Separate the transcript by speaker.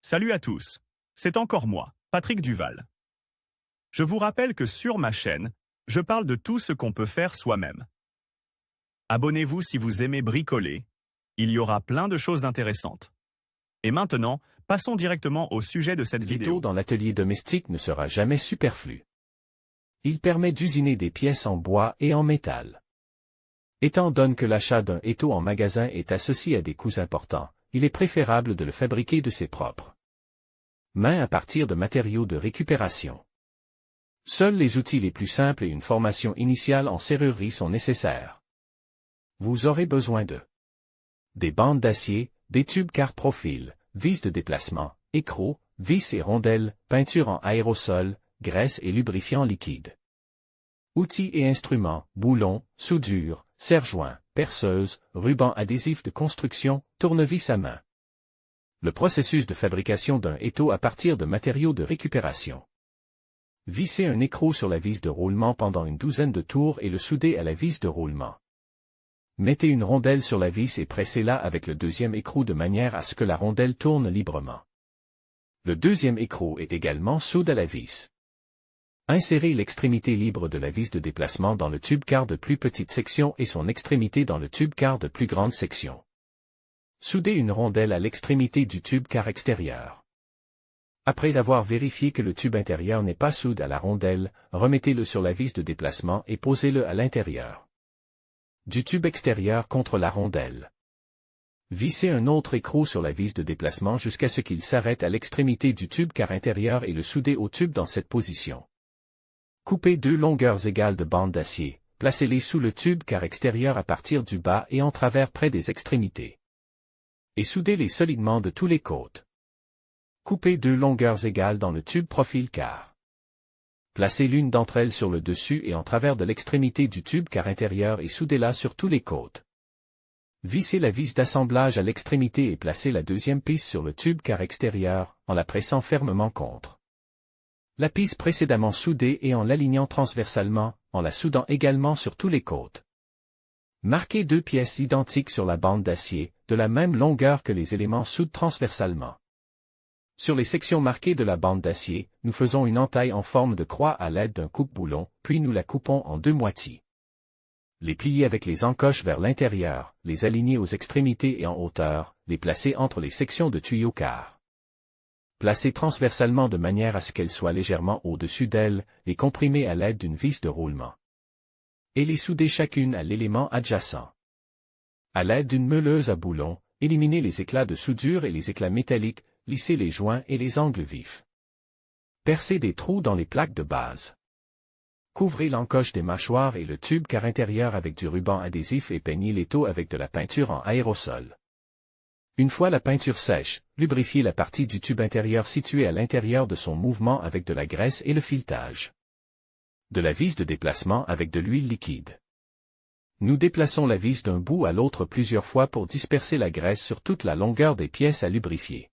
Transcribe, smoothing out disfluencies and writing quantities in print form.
Speaker 1: Salut à tous, c'est encore moi, Patrick Duval. Je vous rappelle que sur ma chaîne, je parle de tout ce qu'on peut faire soi-même. Abonnez-vous si vous aimez bricoler, il y aura plein de choses intéressantes. Et maintenant, passons directement au sujet de cette vidéo.
Speaker 2: L'étau dans l'atelier domestique ne sera jamais superflu. Il permet d'usiner des pièces en bois et en métal. Étant donné que l'achat d'un étau en magasin est associé à des coûts importants, il est préférable de le fabriquer de ses propres mains à partir de matériaux de récupération. Seuls les outils les plus simples et une formation initiale en serrurerie sont nécessaires. Vous aurez besoin de des bandes d'acier, des tubes car profil, vis de déplacement, écrous, vis et rondelles, peinture en aérosol, graisse et lubrifiant liquide. Outils et instruments, boulons, soudure, serre-joint, perceuse, ruban adhésif de construction, tournevis à main. Le processus de fabrication d'un étau à partir de matériaux de récupération. Vissez un écrou sur la vis de roulement pendant une douzaine de tours et le soudez à la vis de roulement. Mettez une rondelle sur la vis et pressez-la avec le deuxième écrou de manière à ce que la rondelle tourne librement. Le deuxième écrou est également soude à la vis. Insérez l'extrémité libre de la vis de déplacement dans le tube car de plus petite section et son extrémité dans le tube car de plus grande section. Soudez une rondelle à l'extrémité du tube car extérieur. Après avoir vérifié que le tube intérieur n'est pas soude à la rondelle, remettez-le sur la vis de déplacement et posez-le à l'intérieur du tube extérieur contre la rondelle. Vissez un autre écrou sur la vis de déplacement jusqu'à ce qu'il s'arrête à l'extrémité du tube car intérieur et le soudez au tube dans cette position. Coupez deux longueurs égales de bandes d'acier, placez-les sous le tube car extérieur à partir du bas et en travers près des extrémités. Et soudez-les solidement de tous les côtés. Coupez deux longueurs égales dans le tube profil car. Placez l'une d'entre elles sur le dessus et en travers de l'extrémité du tube car intérieur et soudez-la sur tous les côtés. Vissez la vis d'assemblage à l'extrémité et placez la deuxième piste sur le tube car extérieur, en la pressant fermement contre la piste précédemment soudée et en l'alignant transversalement, en la soudant également sur tous les côtés. Marquez deux pièces identiques sur la bande d'acier, de la même longueur que les éléments soudent transversalement. Sur les sections marquées de la bande d'acier, nous faisons une entaille en forme de croix à l'aide d'un coupe-boulon, puis nous la coupons en deux moitiés. Les plier avec les encoches vers l'intérieur, les aligner aux extrémités et en hauteur, les placer entre les sections de tuyaux car. Placer transversalement de manière à ce qu'elles soient légèrement au-dessus d'elles, les comprimer à l'aide d'une vis de roulement. Et les souder chacune à l'élément adjacent. À l'aide d'une meuleuse à boulons, éliminez les éclats de soudure et les éclats métalliques, lissez les joints et les angles vifs. Percez des trous dans les plaques de base. Couvrez l'encoche des mâchoires et le tube car intérieur avec du ruban adhésif et peignez l'étau avec de la peinture en aérosol. Une fois la peinture sèche, lubrifiez la partie du tube intérieur située à l'intérieur de son mouvement avec de la graisse et le filetage. De la vis de déplacement avec de l'huile liquide. Nous déplaçons la vis d'un bout à l'autre plusieurs fois pour disperser la graisse sur toute la longueur des pièces à lubrifier.